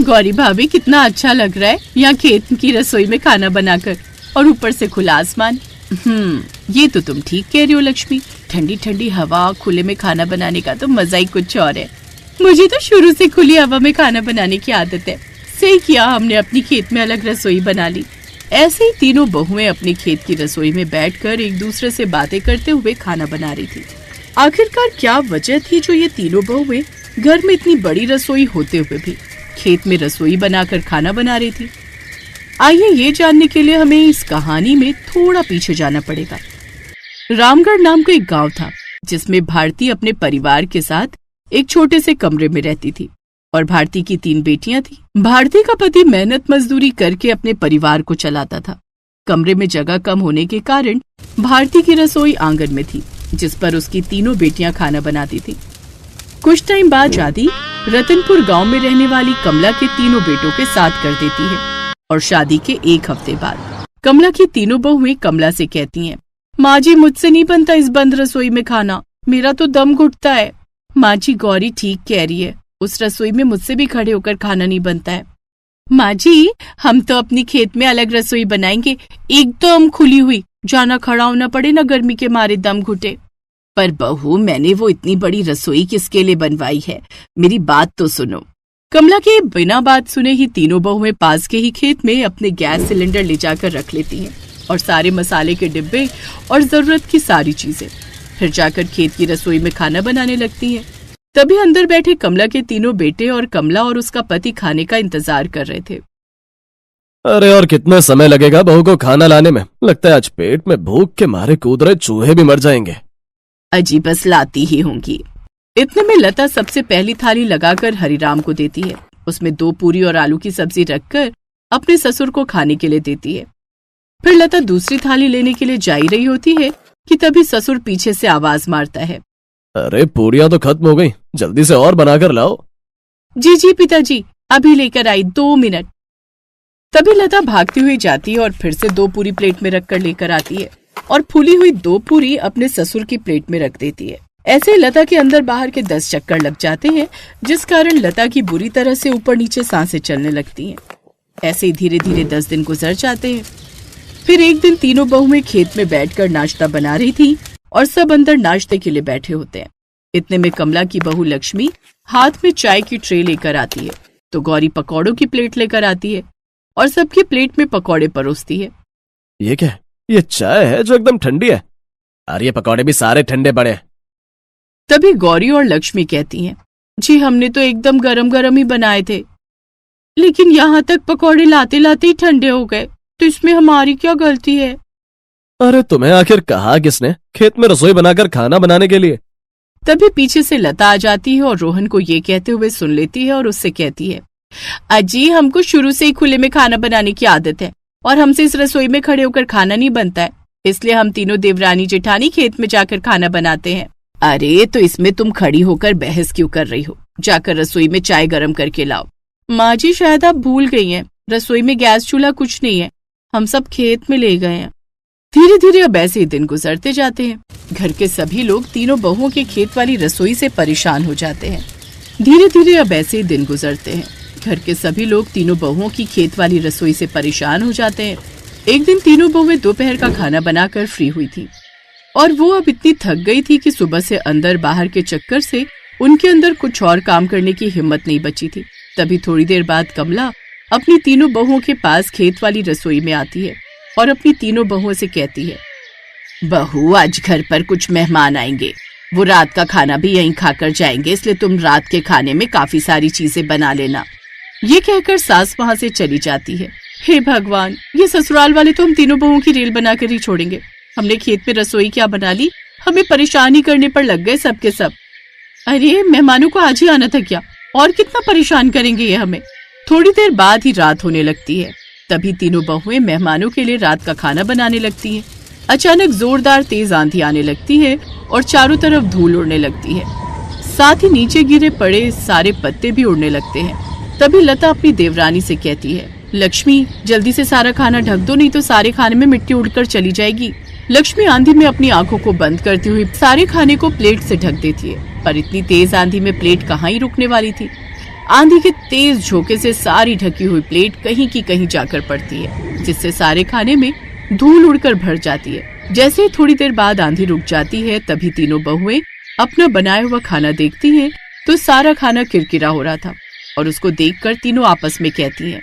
गौरी भाभी कितना अच्छा लग रहा है यहाँ खेत की रसोई में खाना बनाकर, और ऊपर से खुला आसमान। ये तो तुम ठीक कह रही हो लक्ष्मी, ठंडी ठंडी हवा, खुले में खाना बनाने का तो मजा ही कुछ और है। मुझे तो शुरू से खुली हवा में खाना बनाने की आदत है। सही किया हमने अपनी खेत में अलग रसोई बना ली। ऐसे ही तीनों बहुएं अपनी खेत की रसोई में बैठकर एक दूसरे से बातें करते हुए खाना बना रही थी। आखिरकार क्या वजह थी जो ये तीनों बहुएं घर में इतनी बड़ी रसोई होते हुए भी खेत में रसोई बनाकर खाना बना रही थी? आइए ये जानने के लिए हमें इस कहानी में थोड़ा पीछे जाना पड़ेगा। रामगढ़ नाम का एक गांव था जिसमें भारती अपने परिवार के साथ एक छोटे से कमरे में रहती थी और भारती की 3 बेटियां थी। भारती का पति मेहनत मजदूरी करके अपने परिवार को चलाता था। कमरे में जगह कम होने के कारण भारती की रसोई आंगन में थी जिस पर उसकी तीनों बेटियां खाना बनाती थी। कुछ टाइम बाद शादी रतनपुर गांव में रहने वाली कमला के तीनों बेटों के साथ कर देती है और शादी के 1 हफ्ते बाद कमला की तीनों बहुएं कमला से कहती हैं, माँ जी मुझसे नहीं बनता इस बंद रसोई में खाना, मेरा तो दम घुटता है। माँ जी गौरी ठीक कह रही है, उस रसोई में मुझसे भी खड़े होकर खाना नहीं बनता है। माँ जी हम तो अपनी खेत में अलग रसोई बनाएंगे, एकदम खुली हुई, जाना खड़ा होना पड़े ना गर्मी के मारे दम घुटे। पर बहू मैंने वो इतनी बड़ी रसोई किसके लिए बनवाई है, मेरी बात तो सुनो। कमला के बिना बात सुने ही तीनों बहुएं पास के ही खेत में अपने गैस सिलेंडर ले जाकर रख लेती हैं और सारे मसाले के डिब्बे और जरूरत की सारी चीजें, फिर जाकर खेत की रसोई में खाना बनाने लगती हैं। तभी अंदर बैठे कमला के तीनों बेटे और कमला और उसका पति खाने का इंतजार कर रहे थे। अरे और कितना समय लगेगा बहू को खाना लाने में, लगता है आज पेट में भूख के मारे कूद रहे चूहे भी मर जाएंगे। अजी बस लाती ही होंगी। इतने में लता सबसे पहली थाली लगाकर हरिराम को देती है। उसमें 2 पूरी और आलू की सब्जी रखकर अपने ससुर को खाने के लिए देती है। फिर लता दूसरी थाली लेने के लिए जा ही रही होती है कि तभी ससुर पीछे से आवाज मारता है, अरे पूरियां तो खत्म हो गई, जल्दी से और बनाकर लाओ। जी जी पिताजी अभी लेकर आई, 2 मिनट। तभी लता भागती हुई जाती है और फिर से 2 पूरी प्लेट में रखकर लेकर आती है और फूली हुई 2 पूरी अपने ससुर की प्लेट में रख देती है। ऐसे लता के अंदर बाहर के 10 चक्कर लग जाते हैं जिस कारण लता की बुरी तरह से ऊपर नीचे सांसें चलने लगती हैं। ऐसे ही धीरे धीरे 10 दिन गुजर जाते हैं। फिर एक दिन तीनों बहुएं खेत में बैठकर नाश्ता बना रही थी और सब अंदर नाश्ते के लिए बैठे होते हैं। इतने में कमला की बहू लक्ष्मी हाथ में चाय की ट्रे लेकर आती है तो गौरी पकौड़ों की प्लेट लेकर आती है और सबकी प्लेट में पकौड़े परोसती है। ये क्या है? ये चाय है जो एकदम ठंडी है, और ये पकौड़े भी सारे ठंडे पड़े। तभी गौरी और लक्ष्मी कहती हैं, जी हमने तो एकदम गरम गरम ही बनाए थे, लेकिन यहाँ तक पकौड़े लाते लाते ही ठंडे हो गए, तो इसमें हमारी क्या गलती है? अरे तुम्हें आखिर कहा किसने खेत में रसोई बनाकर खाना बनाने के लिए? तभी पीछे से लता आ जाती है और रोहन को ये कहते हुए सुन लेती है और उससे कहती है, अजी हमको शुरू से ही खुले में खाना बनाने की आदत है और हमसे इस रसोई में खड़े होकर खाना नहीं बनता है, इसलिए हम तीनों देवरानी जेठानी खेत में जाकर खाना बनाते हैं। अरे तो इसमें तुम खड़ी होकर बहस क्यों कर रही हो, जाकर रसोई में चाय गरम करके लाओ। माँ जी शायद आप भूल गई हैं, रसोई में गैस चूल्हा कुछ नहीं है, हम सब खेत में ले गए हैं। धीरे धीरे अब ऐसे ही दिन गुजरते जाते हैं। घर के सभी लोग तीनों बहुओं के खेत वाली रसोई से परेशान हो जाते हैं। धीरे धीरे अब ऐसे ही दिन गुजरते हैं। घर के सभी लोग तीनों बहुओं की खेत वाली रसोई से परेशान हो जाते हैं। एक दिन तीनों बहुएं दोपहर का खाना बनाकर फ्री हुई थी और वो अब इतनी थक गई थी कि सुबह से अंदर बाहर के चक्कर से उनके अंदर कुछ और काम करने की हिम्मत नहीं बची थी। तभी थोड़ी देर बाद कमला अपनी तीनों बहुओं के पास खेत वाली रसोई में आती है और अपनी तीनों बहुओं से कहती है, बहू आज घर पर कुछ मेहमान आएंगे, वो रात का खाना भी यहीं खाकर जाएंगे, इसलिए तुम रात के खाने में काफी सारी चीजें बना लेना। ये कहकर सास वहां से चली जाती है। हे भगवान, ये ससुराल वाले तो हम तीनों बहुओं की रेल बनाकर ही छोड़ेंगे। हमने खेत में रसोई क्या बना ली, हमें परेशानी करने पर लग गए सबके सब। अरे मेहमानों को आज ही आना था क्या, और कितना परेशान करेंगे ये हमें। थोड़ी देर बाद ही रात होने लगती है। तभी तीनों बहुएं मेहमानों के लिए रात का खाना बनाने लगती हैं। अचानक जोरदार तेज आंधी आने लगती है और चारों तरफ धूल उड़ने लगती है, साथ ही नीचे गिरे पड़े सारे पत्ते भी उड़ने लगते हैं। तभी लता अपनी देवरानी से कहती है, लक्ष्मी जल्दी से सारा खाना ढक दो, नहीं तो सारे खाने में मिट्टी उड़कर चली जाएगी। लक्ष्मी आंधी में अपनी आंखों को बंद करती हुई सारे खाने को प्लेट से ढक देती है, पर इतनी तेज आंधी में प्लेट कहाँ ही रुकने वाली थी। आंधी के तेज झोंके से सारी ढकी हुई प्लेट कहीं की कहीं जाकर पड़ती है, जिससे सारे खाने में धूल उड़कर भर जाती है। जैसे ही थोड़ी देर बाद आंधी रुक जाती है, तभी तीनों बहुएं अपना बनाया हुआ खाना देखती हैं तो सारा खाना किरकिरा हो रहा था और उसको देखकर तीनों आपस में कहती हैं,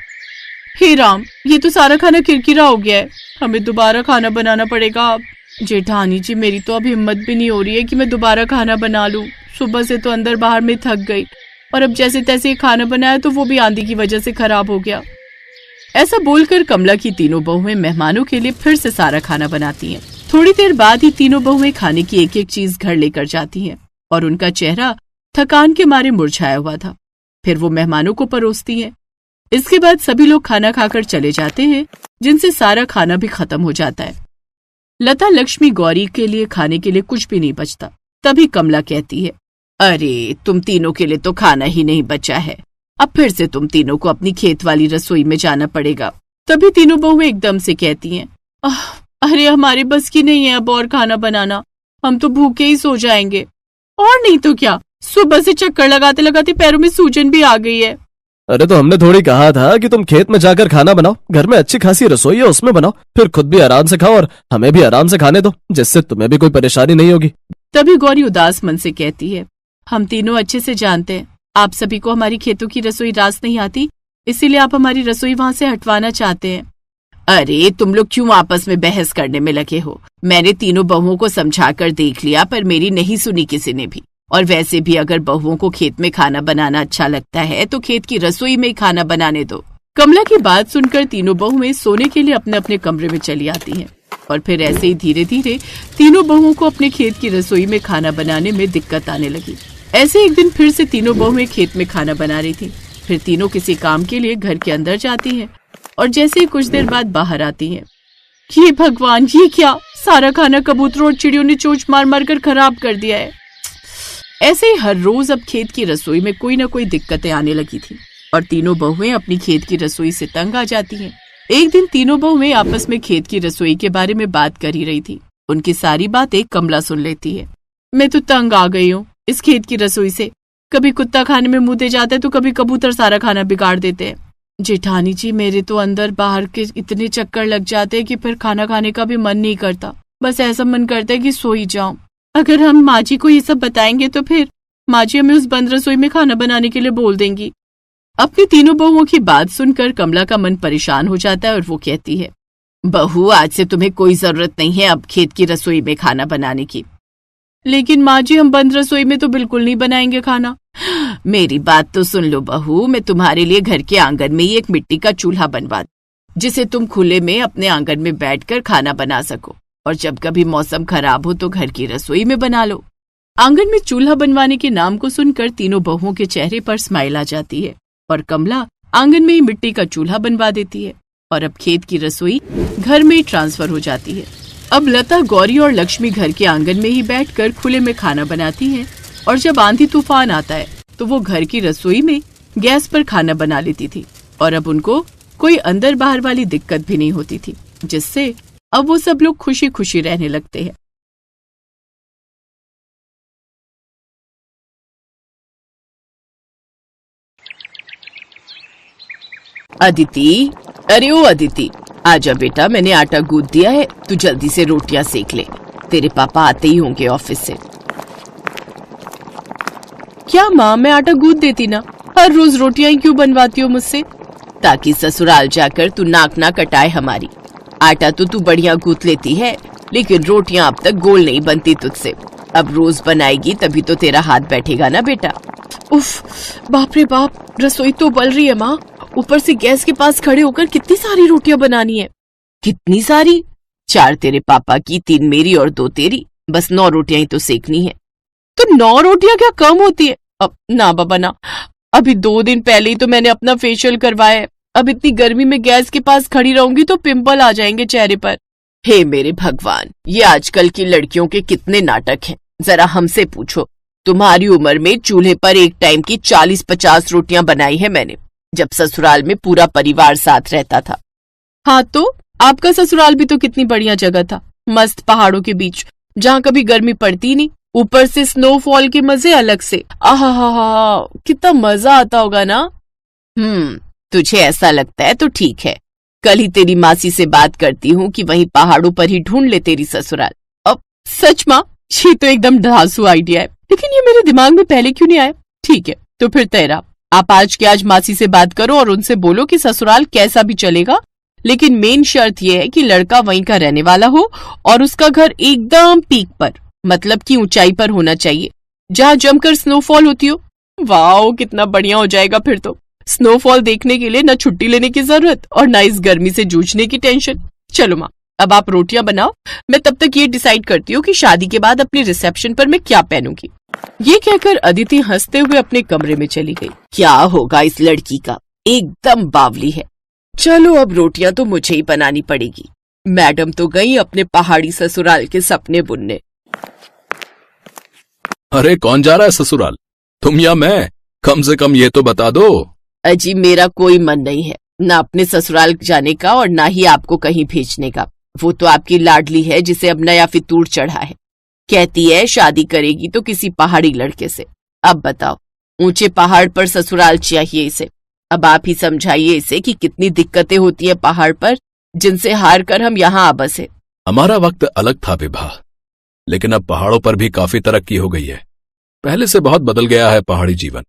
हे राम, ये तो सारा खाना किरकिरा हो गया है, हमें दोबारा खाना बनाना पड़ेगा अब। जेठानी जी, मेरी तो अब हिम्मत भी नहीं हो रही है कि मैं दोबारा खाना बना लूं। सुबह से तो अंदर बाहर में थक गई और अब जैसे तैसे खाना बनाया तो वो भी आंधी की वजह से खराब हो गया। ऐसा बोलकर कमला की तीनों बहुएं मेहमानों के लिए फिर से सारा खाना बनाती हैं। थोड़ी देर बाद ही तीनों बहुएं खाने की एक एक चीज घर लेकर जाती हैं और उनका चेहरा थकान के मारे मुरझाया हुआ था। फिर वो मेहमानों को परोसती हैं। इसके बाद सभी लोग खाना खाकर चले जाते हैं, जिनसे सारा खाना भी खत्म हो जाता है। लता, लक्ष्मी, गौरी के लिए खाने के लिए कुछ भी नहीं बचता। तभी कमला कहती है, अरे तुम तीनों के लिए तो खाना ही नहीं बचा है, अब फिर से तुम तीनों को अपनी खेत वाली रसोई में जाना पड़ेगा। तभी तीनों बहुएं एकदम से कहती हैं, अरे हमारे बस की नहीं है अब और खाना बनाना, हम तो भूखे ही सो जाएंगे। और नहीं तो क्या, सुबह से चक्कर लगाते लगाते पैरों में सूजन भी आ गई है। अरे तो हमने थोड़ी कहा था कि तुम खेत में जाकर खाना बनाओ, घर में अच्छी खासी रसोई है उसमें बनाओ, फिर खुद भी आराम से खाओ और हमें भी आराम से खाने दो, जिससे तुम्हें भी कोई परेशानी नहीं होगी। तभी गौरी उदास मन से कहती है, हम तीनों अच्छे से जानते हैं आप सभी को हमारी खेतों की रसोई रास नहीं आती, इसीलिए आप हमारी रसोई वहाँ से हटवाना चाहते हैं। अरे तुम लोग क्यों आपस में बहस करने में लगे हो? मैंने तीनों बहुओं को समझा कर देख लिया, पर मेरी नहीं सुनी किसी ने भी। और वैसे भी अगर बहुओं को खेत में खाना बनाना अच्छा लगता है तो खेत की रसोई में ही खाना बनाने दो। कमला की बात सुनकर तीनों बहुएं सोने के लिए अपने अपने कमरे में चली आती हैं और फिर ऐसे ही धीरे धीरे तीनों बहुओं को अपने खेत की रसोई में खाना बनाने में दिक्कत आने लगी। ऐसे एक दिन फिर से तीनों बहुएं खेत में खाना बना रही थी। फिर तीनों किसी काम के लिए घर के अंदर जाती हैं और जैसे ही कुछ देर बाद बाहर आती हैं, ये भगवान, ये क्या, सारा खाना कबूतरों और चिड़ियों ने चोंच मार मार कर खराब कर दिया है। ऐसे ही हर रोज अब खेत की रसोई में कोई न कोई दिक्कतें आने लगी थी और तीनों बहुएं अपनी खेत की रसोई से तंग आ जाती हैं। एक दिन तीनों बहुएं आपस में खेत की रसोई के बारे में बात कर ही रही थी। उनकी सारी बातें कमला सुन लेती है। मैं तो तंग आ गई हूँ इस खेत की रसोई से, कभी कुत्ता खाने में मुंह दे जाता है तो कभी कबूतर सारा खाना बिगाड़ देते हैं। जेठानी जी, मेरे तो अंदर बाहर के इतने चक्कर लग जाते हैं कि फिर खाना खाने का भी मन नहीं करता, बस ऐसा मन करता है कि सो ही जाऊं। अगर हम माँ जी को ये सब बताएंगे तो फिर माँ जी हमें उस बंद रसोई में खाना बनाने के लिए बोल देंगी। अपनी तीनों बहुओं की बात सुनकर कमला का मन परेशान हो जाता है और वो कहती है, बहू, आज से तुम्हें कोई जरूरत नहीं है अब खेत की रसोई में खाना बनाने की। लेकिन माँ जी, हम बंद रसोई में तो बिल्कुल नहीं बनाएंगे खाना। मेरी बात तो सुन लो बहू, मैं तुम्हारे लिए घर के आंगन में ही एक मिट्टी का चूल्हा बनवा दूं, जिसे तुम खुले में अपने आंगन में बैठकर खाना बना सको, और जब कभी मौसम खराब हो तो घर की रसोई में बना लो। आंगन में चूल्हा बनवाने के नाम को सुनकर तीनों बहुओं के चेहरे पर स्माइल आ जाती है और कमला आंगन में ही मिट्टी का चूल्हा बनवा देती है और अब खेत की रसोई घर में ही ट्रांसफर हो जाती है। अब लता, गौरी और लक्ष्मी घर के आंगन में ही बैठकर खुले में खाना बनाती हैं और जब आंधी तूफान आता है तो वो घर की रसोई में गैस पर खाना बना लेती थी और अब उनको कोई अंदर बाहर वाली दिक्कत भी नहीं होती थी, जिससे अब वो सब लोग खुशी खुशी रहने लगते हैं। अदिति, अरे ओ अदिति, आजा बेटा, मैंने आटा गूंथ दिया है, तू जल्दी से रोटियां सेक ले, तेरे पापा आते ही होंगे ऑफिस से। क्या माँ, मैं आटा गूंथ देती ना, हर रोज रोटियां ही क्यों बनवाती हो मुझसे? ताकि ससुराल जाकर तू नाक ना कटाए हमारी। आटा तो तू बढ़िया गूंथ लेती है, लेकिन रोटियां अब तक गोल नहीं बनती तुझसे। अब रोज बनाएगी तभी तो तेरा हाथ बैठेगा ना बेटा। उफ, बाप रे बाप, रसोई तो उबल रही है माँ, ऊपर से गैस के पास खड़े होकर कितनी सारी रोटियां बनानी है। कितनी सारी? 4 तेरे पापा की, 3 मेरी और 2 तेरी, बस 9 रोटियां ही तो सेकनी है। तो 9 रोटियां क्या कम होती है? अब ना बाबा ना, अभी 2 दिन पहले ही तो मैंने अपना फेशियल करवाया है, अब इतनी गर्मी में गैस के पास खड़ी रहूंगी तो पिंपल आ जाएंगे चेहरे पर। हे मेरे भगवान, ये आजकल की लड़कियों के कितने नाटक हैं, जरा हमसे पूछो। तुम्हारी उम्र में चूल्हे पर एक टाइम की 40-50 रोटियां बनाई है मैंने, जब ससुराल में पूरा परिवार साथ रहता था। हाँ तो आपका ससुराल भी तो कितनी बढ़िया जगह था, मस्त पहाड़ों के बीच, जहाँ कभी गर्मी पड़ती नहीं ऊपर से स्नोफॉल के मजे अलग से। आहा, कितना मजा आता होगा ना। तुझे ऐसा लगता है तो ठीक है, कल ही तेरी मासी से बात करती हूँ कि वहीं पहाड़ों पर ही ढूंढ ले तेरी ससुराल। अब सच माँ, ये तो एकदम धांसू आइडिया है, लेकिन ये मेरे दिमाग में पहले क्यों नहीं आया। ठीक है, तो फिर तेरा आप आज के आज मासी से बात करो और उनसे बोलो कि ससुराल कैसा भी चलेगा, लेकिन मेन शर्त यह है कि लड़का वहीं का रहने वाला हो और उसका घर एकदम पीक पर, मतलब कि ऊंचाई पर होना चाहिए, जहाँ जमकर स्नोफॉल होती हो। वाओ, कितना बढ़िया हो जाएगा फिर तो। स्नोफॉल देखने के लिए न छुट्टी लेने की जरूरत और न इस गर्मी से जूझने की टेंशन। चलो माँ, अब आप रोटियां बनाओ, मैं तब तक ये डिसाइड करती हूँ कि शादी के बाद अपनी रिसेप्शन पर मैं क्या पहनूंगी। ये कहकर अदिति हंसते हुए अपने कमरे में चली गई। क्या होगा इस लड़की का, एकदम बावली है। चलो अब रोटियां तो मुझे ही बनानी पड़ेगी। मैडम तो गई अपने पहाड़ी ससुराल के सपने बुनने। अरे कौन जा रहा है ससुराल, तुम या मैं? कम से कम ये तो बता दो। अजी मेरा कोई मन नहीं है, ना अपने ससुराल जाने का और ना ही आपको कहीं भेजने का। वो तो आपकी लाडली है जिसे अब नया फितूर चढ़ा है, कहती है शादी करेगी तो किसी पहाड़ी लड़के से। अब बताओ, ऊंचे पहाड़ पर ससुराल चाहिए इसे। अब आप ही समझाइए इसे कि कितनी दिक्कतें होती है पहाड़ पर, जिनसे हार कर हम यहाँ आ बसे। हमारा वक्त अलग था विभा, लेकिन अब पहाड़ों पर भी काफी तरक्की हो गई है। पहले से बहुत बदल गया है पहाड़ी जीवन।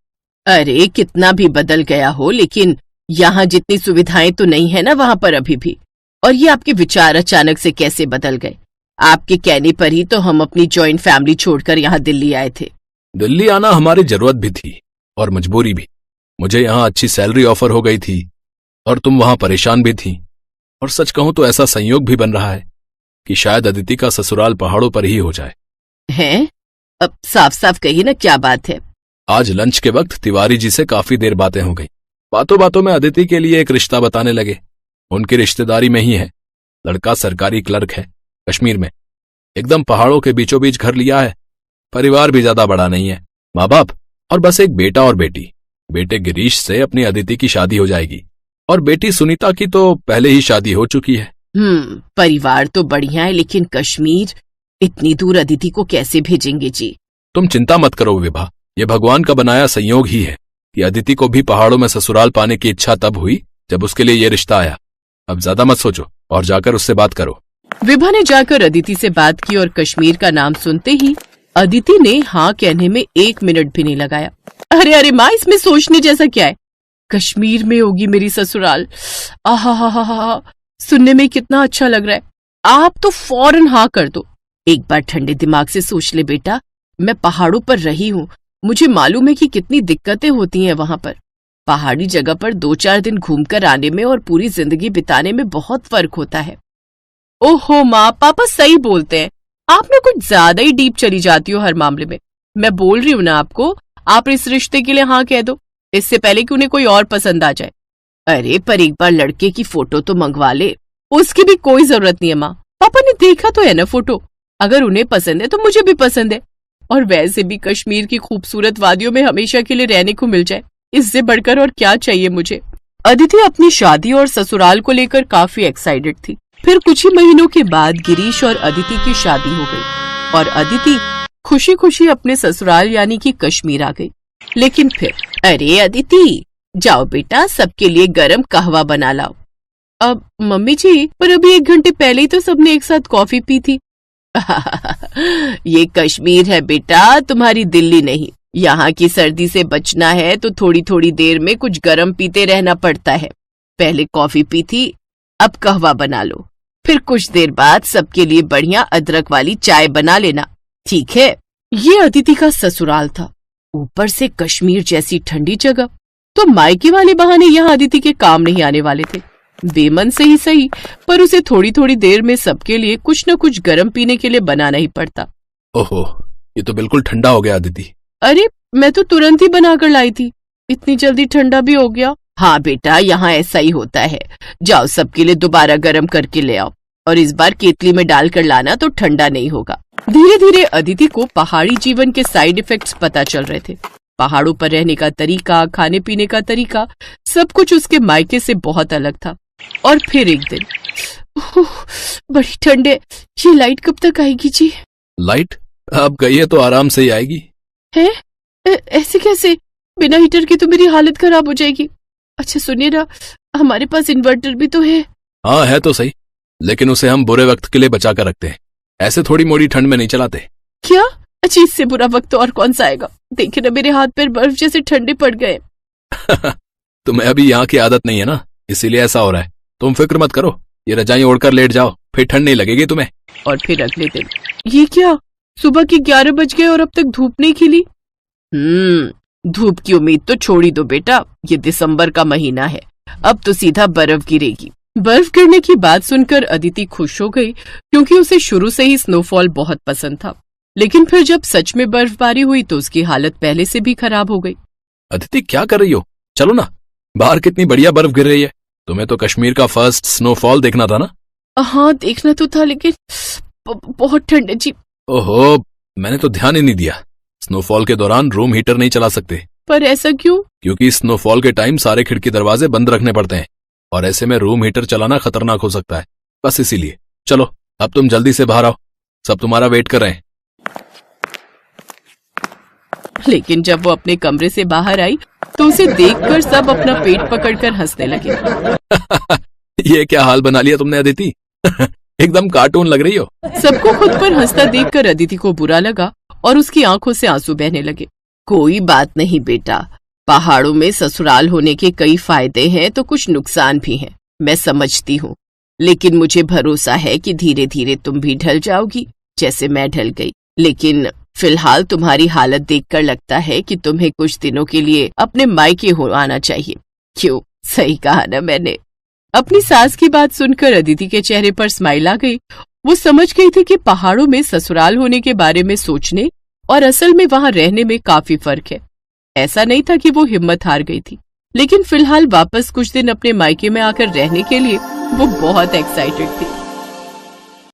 अरे कितना भी बदल गया हो, लेकिन यहाँ जितनी सुविधाएं तो नहीं है ना वहां पर अभी भी। और ये आपके विचार अचानक से कैसे बदल गए? आपके कहने पर ही तो हम अपनी जॉइंट फैमिली छोड़कर यहाँ दिल्ली आए थे। दिल्ली आना हमारी जरूरत भी थी और मजबूरी भी। मुझे यहाँ अच्छी सैलरी ऑफर हो गई थी और तुम वहां परेशान भी थी। और सच कहूं तो ऐसा संयोग भी बन रहा है कि शायद अदिति का ससुराल पहाड़ों पर ही हो जाए। हैं? अब साफ साफ कहिए ना, क्या बात है? आज लंच के वक्त तिवारी जी से काफी देर बातें हो गई। बातों बातों में अदिति के लिए एक रिश्ता बताने लगे। उनकी रिश्तेदारी में ही है। लड़का सरकारी क्लर्क है, कश्मीर में, एकदम पहाड़ों के बीचों बीच घर लिया है। परिवार भी ज्यादा बड़ा नहीं है, माँ बाप और बस एक बेटा और बेटी। बेटे गिरीश से अपनी अदिति की शादी हो जाएगी और बेटी सुनीता की तो पहले ही शादी हो चुकी है। परिवार तो बढ़िया है, लेकिन कश्मीर, इतनी दूर अदिति को कैसे भेजेंगे जी? तुम चिंता मत करो विभा, ये भगवान का बनाया संयोग ही है कि अदिति को भी पहाड़ों में ससुराल पाने की इच्छा तब हुई जब उसके लिए ये रिश्ता आया। अब ज्यादा मत सोचो और जाकर उससे बात करो। विभा ने जाकर अदिति से बात की और कश्मीर का नाम सुनते ही अदिति ने हाँ कहने में 1 मिनट भी नहीं लगाया। अरे माँ, इसमें सोचने जैसा क्या है? कश्मीर में होगी मेरी ससुराल। आहा, सुनने में कितना अच्छा लग रहा है। आप तो फौरन हाँ कर दो। एक बार ठंडे दिमाग से सोच ले बेटा, मैं पहाड़ों पर रही हूँ, मुझे मालूम है कि कितनी दिक्कतें होती हैं वहां पर। पहाड़ी जगह पर 2-4 दिन घूमकर आने में और पूरी जिंदगी बिताने में बहुत फर्क होता है। ओहो माँ, पापा सही बोलते हैं, आप ना कुछ ज्यादा ही डीप चली जाती हो हर मामले में। मैं बोल रही हूँ ना आपको, आप इस रिश्ते के लिए हाँ कह दो, इससे पहले कि उन्हें कोई और पसंद आ जाए। अरे पर एक बार लड़के की फोटो तो मंगवा ले। उसकी भी कोई जरूरत नहीं है माँ, पापा ने देखा तो है ना फोटो। अगर उन्हें पसंद है तो मुझे भी पसंद है। और वैसे भी कश्मीर की खूबसूरत वादियों में हमेशा के लिए रहने को मिल जाए, इससे बढ़कर और क्या चाहिए मुझे। अदिति अपनी शादी और ससुराल को लेकर काफी एक्साइटेड थी। फिर कुछ ही महीनों के बाद गिरीश और अदिति की शादी हो गई और अदिति खुशी खुशी अपने ससुराल यानी कि कश्मीर आ गई। लेकिन फिर, अरे अदिति जाओ बेटा, सबके लिए गरम कहवा बना लाओ। अब मम्मी जी, पर अभी 1 घंटे पहले ही तो सबने एक साथ कॉफी पी थी। ये कश्मीर है बेटा, तुम्हारी दिल्ली नहीं। यहाँ की सर्दी से बचना है तो थोड़ी थोड़ी देर में कुछ गरम पीते रहना पड़ता है। पहले कॉफी पी थी, अब कहवा बना लो। फिर कुछ देर बाद सबके लिए बढ़िया अदरक वाली चाय बना लेना, ठीक है? ये अदिति का ससुराल था, ऊपर से कश्मीर जैसी ठंडी जगह, तो मायके वाले बहाने यहाँ अदिति के काम नहीं आने वाले थे। बेमन से ही सही, पर उसे थोड़ी थोड़ी देर में सबके लिए कुछ न कुछ गर्म पीने के लिए बनाना ही पड़ता। ओहो, ये तो बिल्कुल ठंडा हो गया अदिति। अरे मैं तो तुरंत ही बनाकर लाई थी, इतनी जल्दी ठंडा भी हो गया। हाँ बेटा, यहाँ ऐसा ही होता है। जाओ सबके लिए दोबारा गर्म करके ले आओ, और इस बार केतली में डालकर लाना तो ठंडा नहीं होगा। धीरे धीरे अदिति को पहाड़ी जीवन के साइड इफेक्ट्स पता चल रहे थे। पहाड़ों पर रहने का तरीका, खाने पीने का तरीका, सब कुछ उसके मायके से बहुत अलग था। और फिर एक दिन, बड़ी ठंड है, ये लाइट कब तक आएगी जी? लाइट? अब गई है तो आराम से ही आएगी। है? ऐसे कैसे? बिना हीटर के तो मेरी हालत खराब हो जाएगी। अच्छा सुनिए ना, हमारे पास इन्वर्टर भी तो है। हाँ है तो सही, लेकिन उसे हम बुरे वक्त के लिए बचा कर रखते हैं, ऐसे थोड़ी मोड़ी ठंड में नहीं चलाते। क्या? अच्छा इससे बुरा वक्त और कौन सा आएगा? देखिए ना मेरे हाथ पैर बर्फ जैसे ठंडे पड़ गए। तुम्हें अभी यहाँ की आदत नहीं है ना, इसीलिए ऐसा हो रहा है। तुम फिक्र मत करो, ये रजाई ओढ़कर लेट जाओ, फिर ठंड नहीं लगेगी तुम्हें। और फिर अगले दिन, ये क्या? सुबह के 11 बज गए और अब तक धूप नहीं खिली। धूप की उम्मीद तो छोड़ ही दो बेटा, ये दिसंबर का महीना है, अब तो सीधा बर्फ गिरेगी। बर्फ गिरने की बात सुनकर अदिति खुश हो गई, क्योंकि उसे शुरू से ही स्नोफॉल बहुत पसंद था। लेकिन फिर जब सच में बर्फबारी हुई तो उसकी हालत पहले से भी खराब हो गई। अदिति क्या कर रही हो? चलो ना, बाहर कितनी बढ़िया बर्फ गिर रही है। तुम्हें तो कश्मीर का फर्स्ट स्नोफॉल देखना था ना। हाँ देखना तो था, लेकिन बहुत ठंड है जी। ओहो, मैंने तो ध्यान ही नहीं दिया। स्नोफॉल के दौरान रूम हीटर नहीं चला सकते। पर ऐसा क्यों? क्योंकि स्नोफॉल के टाइम सारे खिड़की दरवाजे बंद रखने पड़ते हैं, और ऐसे में रूम हीटर चलाना खतरनाक हो सकता है। बस इसीलिए। चलो अब तुम जल्दी से बाहर आओ, सब तुम्हारा वेट कर रहे हैं। लेकिन जब वो अपने कमरे से बाहर आई तो उसे देखकर सब अपना पेट पकड़कर हंसने लगे। ये क्या हाल बना लिया तुमने अदिति? एकदम कार्टून लग रही हो। सबको खुद पर हंसता देखकर अदिति को बुरा लगा और उसकी आंखों से आंसू बहने लगे। कोई बात नहीं बेटा, पहाड़ों में ससुराल होने के कई फायदे हैं तो कुछ नुकसान भी हैं, मैं समझती हूँ। लेकिन मुझे भरोसा है कि धीरे धीरे तुम भी ढल जाओगी, जैसे मैं ढल गई। लेकिन फिलहाल तुम्हारी हालत देखकर लगता है कि तुम्हें कुछ दिनों के लिए अपने मायके हो आना चाहिए। क्यों, सही कहा ना मैंने? अपनी सास की बात सुनकर अदिति के चेहरे पर स्माइल आ गई। वो समझ गई थी कि पहाड़ों में ससुराल होने के बारे में सोचने और असल में वहां रहने में काफी फर्क है। ऐसा नहीं था कि वो हिम्मत हार गई थी, लेकिन फिलहाल वापस कुछ दिन अपने मायके में आकर रहने के लिए वो बहुत एक्साइटेड थी।